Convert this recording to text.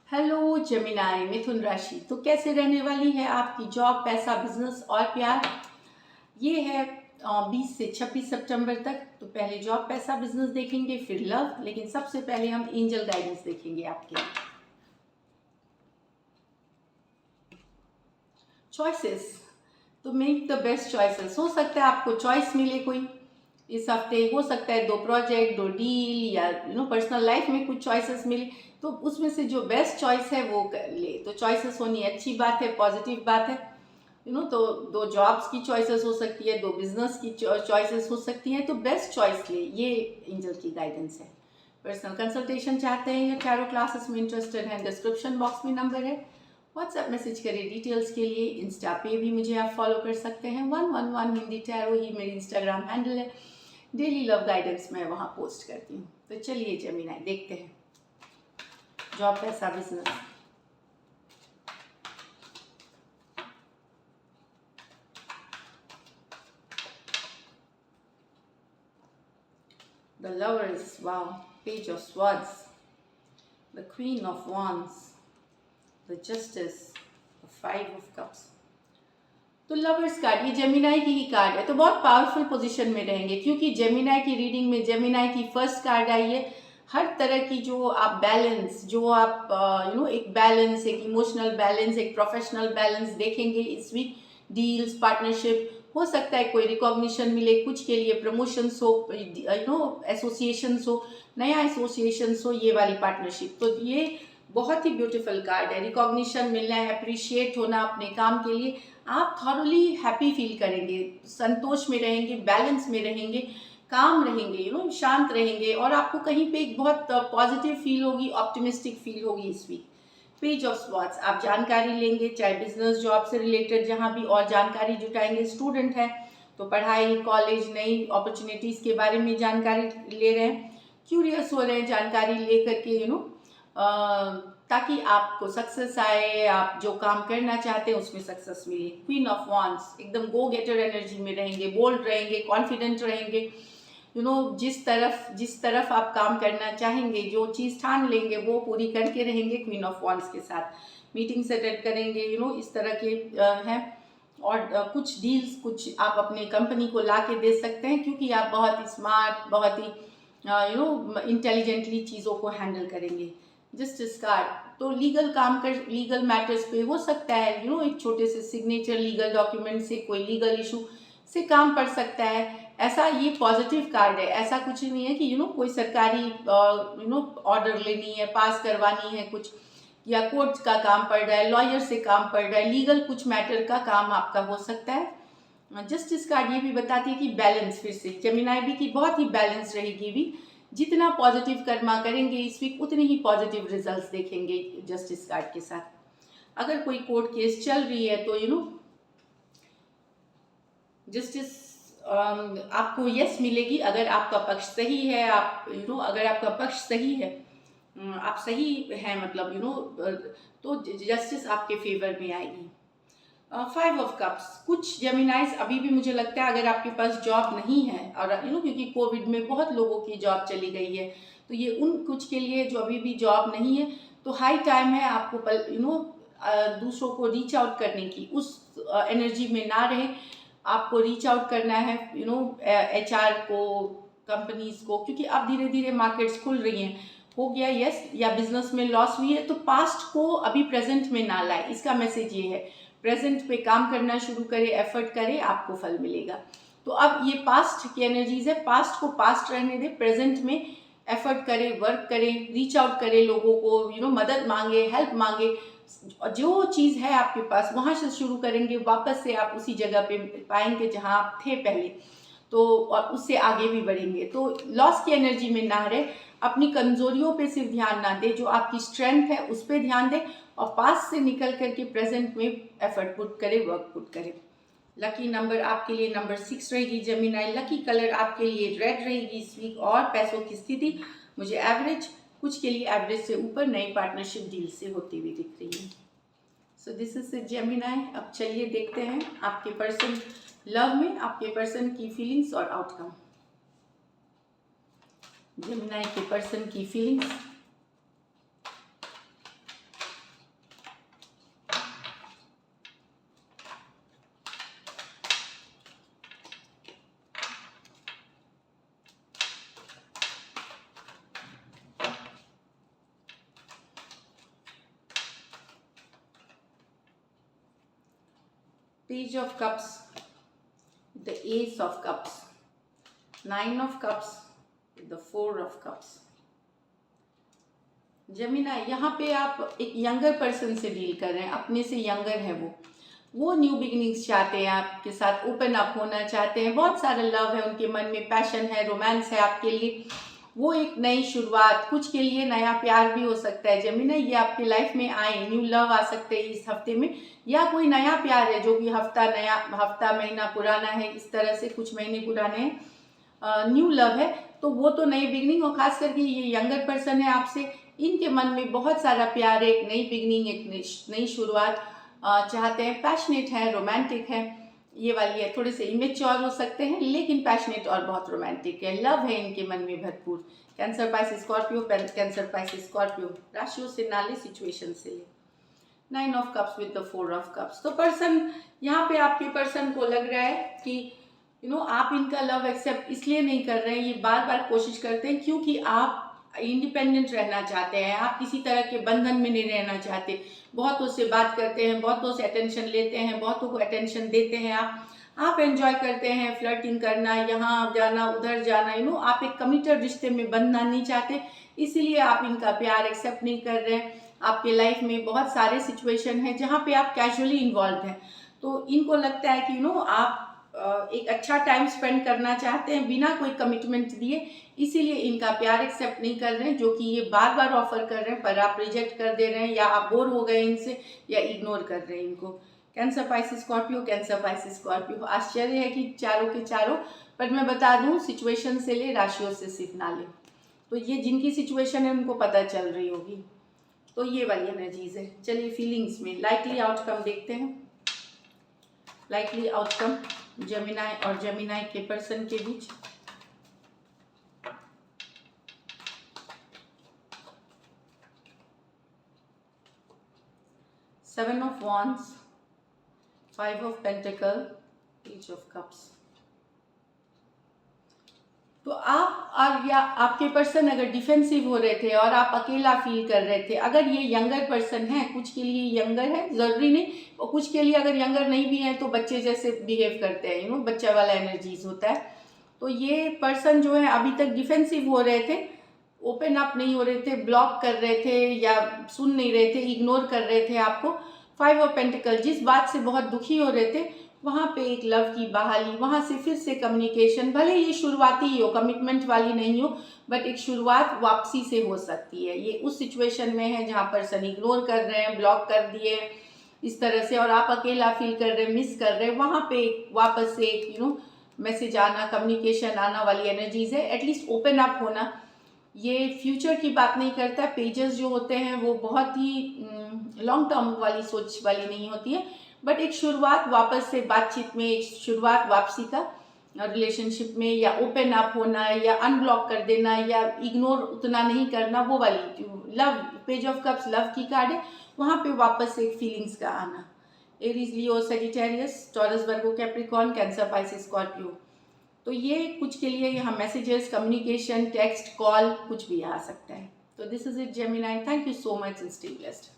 Hello Gemini मिथुन राशि। तो कैसे रहने वाली है आपकी जॉब, पैसा, बिजनेस और प्यार। ये है 20 से 26 सितंबर तक। तो पहले जॉब, पैसा, बिजनेस देखेंगे, फिर लव, लेकिन सबसे पहले हम एंजल गाइडेंस देखेंगे आपके। चॉइसेस, तो मेक द बेस्ट चॉइसेस। हो सकता है आपको चॉइस मिले कोई इस हफ्ते, हो सकता है 2 प्रोजेक्ट, 2 डील, या पर्सनल लाइफ में कुछ चॉइसेस मिले। तो उसमें से जो बेस्ट चॉइस है वो कर ले। तो चॉइसेस होनी अच्छी बात है, पॉजिटिव बात है। तो 2 जॉब्स की चॉइसेस हो सकती है, 2 बिजनेस की चॉइसेस हो सकती हैं। तो बेस्ट चॉइस ले, ये एंजल की गाइडेंस है। पर्सनल कंसल्टेशन चाहते हैं या टैरो क्लासेस में इंटरेस्टेड हैं, डिस्क्रिप्शन बॉक्स में नंबर है, व्हाट्सएप मैसेज करिए डिटेल्स के लिए। इंस्टा पे भी मुझे आप फॉलो कर सकते हैं, 111 हिंदी टैरो ही मेरी इंस्टाग्राम हैंडल है। डेली लव गाइडेंस मैं वहाँ पोस्ट करती हूँ। तो चलिए जेमिनाई देखते हैं जॉब, पैसा, business. The Lovers, wow, Page of Swords, the Queen of Wands, the Justice, the 5 of Cups। तो लवर्स कार्ड, ये जेमिनाई की ही कार्ड है। तो बहुत पावरफुल पोजीशन में रहेंगे, क्योंकि जेमिनाई की रीडिंग में जेमिनाई की फर्स्ट कार्ड आई है। हर तरह की जो आप बैलेंस, जो आप एक बैलेंस, एक इमोशनल बैलेंस, एक प्रोफेशनल बैलेंस देखेंगे इस वीक। डील्स, पार्टनरशिप, हो सकता है कोई रिकॉग्निशन मिले, कुछ के लिए प्रमोशंस हो, एसोसिएशंस हो, नया एसोसिएशंस हो, ये वाली पार्टनरशिप। तो ये बहुत ही ब्यूटीफुल कार्ड है। रिकॉग्निशन मिलना है, अप्रिशिएट होना अपने काम के लिए। आप थॉरली हैप्पी फील करेंगे, संतोष में रहेंगे, बैलेंस में रहेंगे, काम रहेंगे, शांत रहेंगे, और आपको कहीं पे एक बहुत पॉजिटिव फील होगी, ऑप्टिमिस्टिक फील होगी इस वीक। पेज ऑफ स्वॉर्ड्स, आप जानकारी लेंगे, चाहे बिजनेस, जॉब से रिलेटेड जहाँ भी, और जानकारी जुटाएंगे। स्टूडेंट है तो पढ़ाई, कॉलेज, नई अपॉर्चुनिटीज़ के बारे में जानकारी ले रहे हैं, क्यूरियस हो रहे हैं जानकारी ले करके, ताकि आपको सक्सेस आए, आप जो काम करना चाहते हैं उसमें सक्सेस मिले। क्वीन ऑफ वॉन्ड्स, एकदम गो गेटर एनर्जी में रहेंगे, बोल्ड रहेंगे, कॉन्फिडेंट रहेंगे। जिस तरफ आप काम करना चाहेंगे, जो चीज़ ठान लेंगे वो पूरी करके रहेंगे। क्वीन ऑफ वॉन्ड्स के साथ मीटिंग्स अटेंड करेंगे, इस तरह के हैं। और कुछ डील्स, कुछ आप अपने कंपनी को ला के दे सकते हैं, क्योंकि आप बहुत ही स्मार्ट, बहुत ही इंटेलिजेंटली चीज़ों को हैंडल करेंगे। जस्टिस कार्ड, तो लीगल काम कर, लीगल मैटर्स पे हो सकता है, एक छोटे से सिग्नेचर लीगल डॉक्यूमेंट से, कोई लीगल इशू से काम पड़ सकता है। ऐसा ये पॉजिटिव कार्ड है। ऐसा कुछ नहीं है कि कोई सरकारी ऑर्डर लेनी है, पास करवानी है कुछ, या कोर्ट का काम पड़ रहा है, लॉयर से काम पड़ रहा है, लीगल कुछ मैटर का काम आपका हो सकता है। जस्टिस कार्ड ये भी बताती है कि बैलेंस, फिर से जेमिनाई भी की बहुत ही बैलेंस रहेगी भी। जितना पॉजिटिव कर्मा करेंगे इस वीक, उतने ही पॉजिटिव रिजल्ट्स देखेंगे जस्टिस कार्ड के साथ। अगर कोई कोर्ट केस चल रही है तो जस्टिस आपको यस मिलेगी, अगर आपका पक्ष सही है। आप अगर आपका पक्ष सही है, आप सही हैं, मतलब तो जस्टिस आपके फेवर में आएगी। 5 of Cups, कुछ जेमिनाइज अभी भी मुझे लगता है, अगर आपके पास जॉब नहीं है, और क्योंकि कोविड में बहुत लोगों की जॉब चली गई है, तो ये उन कुछ के लिए जो अभी भी जॉब नहीं है, तो हाई टाइम है आपको दूसरों को रीच आउट करने की। उस एनर्जी में ना रहे, आपको रीच आउट करना है HR को, कंपनीज को, क्योंकि अब धीरे धीरे मार्केट्स खुल रही हैं। हो गया यस, या बिजनेस में लॉस हुई है, तो पास्ट को अभी प्रेजेंट में ना लाए, इसका मैसेज ये है। प्रेजेंट पे काम करना शुरू करे, एफर्ट करे, आपको फल मिलेगा। तो अब ये पास्ट की एनर्जीज है, पास्ट को पास्ट रहने दे, प्रेजेंट में एफर्ट करे, वर्क करे, रीच आउट करे लोगों को, मदद मांगे, हेल्प मांगे। जो चीज़ है आपके पास वहाँ से शुरू करेंगे, वापस से आप उसी जगह पे पाएंगे जहाँ आप थे पहले, तो और उससे आगे भी बढ़ेंगे। तो लॉस की एनर्जी में ना रहे, अपनी कमजोरियों पे सिर्फ ध्यान ना दे, जो आपकी स्ट्रेंथ है उस पर ध्यान दे, और पास से निकल करके प्रेजेंट में एफर्ट पुट करे, वर्क पुट करे। लकी नंबर आपके लिए नंबर 6 रहेगी जेमिनाई। लकी कलर आपके लिए रेड रहेगी इस वीक। और पैसों की स्थिति मुझे एवरेज, कुछ के लिए एवरेज से ऊपर, नई पार्टनरशिप डील से होती हुई दिख रही है। So this is Gemini. अब चलिए देखते हैं आपके पर्सन लव में, आपके पर्सन की फीलिंग्स और आउटकम। जेमिनाई के पर्सन की feelings. Page of Cups, the Ace of Cups, Nine of Cups, the Four of Cups. Gemini, यहाँ पे आप एक यंगर पर्सन से डील कर रहे हैं, अपने से यंगर है वो न्यू बिगिनिंग्स चाहते हैं, आपके साथ ओपन अप होना चाहते हैं, बहुत सारा लव है उनके मन में, पैशन है, रोमांस है आपके लिए, वो एक नई शुरुआत, कुछ के लिए नया प्यार भी हो सकता है जेमिनाई, ये आपके लाइफ में आए, न्यू लव आ सकते हैं इस हफ्ते में, या कोई नया प्यार है जो कि हफ्ता महीना पुराना है, इस तरह से कुछ महीने पुराने हैं, न्यू लव है, तो वो तो नई बिगिनिंग, और खास करके ये यंगर पर्सन है आपसे, इनके मन में बहुत सारा प्यार है, एक नई बिगिनिंग, एक नई शुरुआत चाहते हैं, पैशनेट है, रोमांटिक है, ये वाली है, थोड़े से इमेच्योर हो सकते हैं लेकिन पैशनेट और बहुत रोमांटिक है, लव है इनके मन में भरपूर। Cancer Pisces Scorpio, cancer Pisces Scorpio, राशियों से ना ले, सिचुएशन से ले। Nine of cups with the four of cups, तो पर्सन यहाँ पे आपके पर्सन को लग रहा है कि आप इनका लव एक्सेप्ट इसलिए नहीं कर रहे हैं, ये बार बार कोशिश करते हैं क्योंकि आप इंडिपेंडेंट रहना चाहते हैं, आप किसी तरह के बंधन में नहीं रहना चाहते, बहुतों से बात करते हैं, बहुतों से अटेंशन लेते हैं, बहुतों को अटेंशन देते हैं, आप एंजॉय करते हैं फ्लर्टिंग करना, यहाँ जाना उधर जाना, आप एक कमिटेड रिश्ते में बंधना नहीं चाहते, इसीलिए आप इनका प्यार एक्सेप्ट नहीं कर रहे हैं। आपके लाइफ में बहुत सारे सिचुएशन हैं जहाँ पे आप कैजुअली इन्वॉल्व हैं, तो इनको लगता है कि आप एक अच्छा टाइम स्पेंड करना चाहते हैं बिना कोई कमिटमेंट दिए, इसीलिए इनका प्यार एक्सेप्ट नहीं कर रहे हैं, जो कि ये बार बार ऑफर कर रहे हैं पर आप रिजेक्ट कर दे रहे हैं, या आप बोर हो गए इनसे, या इग्नोर कर रहे हैं इनको। Cancer Pisces Scorpio, cancer Pisces Scorpio, आश्चर्य है कि चारों के चारों, पर मैं बता दूं सिचुएशन से ले, राशियों से सिर्फ ना ले, तो ये जिनकी सिचुएशन है उनको पता चल रही होगी, तो ये वाली एनर्जीज है। चलिए फीलिंग्स में लाइकली आउटकम देखते हैं, लाइकली आउटकम जेमिनाई और जेमिनाई के पर्सन के बीच। Seven of wands, five of pentacle, page of cups, तो आप और या आपके पर्सन अगर डिफेंसिव हो रहे थे और आप अकेला फील कर रहे थे, अगर ये यंगर पर्सन है, कुछ के लिए यंगर है, ज़रूरी नहीं, और कुछ के लिए अगर यंगर नहीं भी है तो बच्चे जैसे बिहेव करते हैं, बच्चा वाला एनर्जीज होता है, तो ये पर्सन जो है अभी तक डिफेंसिव हो रहे थे, ओपन अप नहीं हो रहे थे, ब्लॉक कर रहे थे या सुन नहीं रहे थे, इग्नोर कर रहे थे आपको। फाइव ऑफ पेंटिकल, जिस बात से बहुत दुखी हो रहे थे वहाँ पे एक लव की बहाली, वहाँ से फिर से कम्युनिकेशन, भले ये शुरुआती ही हो, कमिटमेंट वाली नहीं हो, बट एक शुरुआत वापसी से हो सकती है। ये उस सिचुएशन में है जहाँ पर्सन इग्नोर कर रहे हैं, ब्लॉक कर दिए इस तरह से, और आप अकेला फील कर रहे हैं, मिस कर रहे हैं, वहाँ पे वापस से एक मैसेज आना, कम्युनिकेशन आना वाली एनर्जीज है, एटलीस्ट ओपन अप होना। ये फ्यूचर की बात नहीं करता, पेजेस जो होते हैं वो बहुत ही लॉन्ग टर्म वाली सोच वाली नहीं होती है, बट एक शुरुआत वापस से बातचीत में, एक शुरुआत वापसी का रिलेशनशिप में, या ओपन अप होना, या अनब्लॉक कर देना, या इग्नोर उतना नहीं करना, वो वाली love, page of cups love की कार्ड है, वहाँ पे वापस से एक फीलिंग्स का आना। एरीज, लियो, सजिटेरियस, टॉरस, वर्गो, कैप्रिकॉर्न, कैंसर, पाइसेस, स्कॉर्पियो, तो ये कुछ के लिए यहाँ मैसेजेस, कम्युनिकेशन, टेक्स्ट, कॉल, कुछ भी आ सकता है। तो this is it Gemini, thank you so much and stay blessed.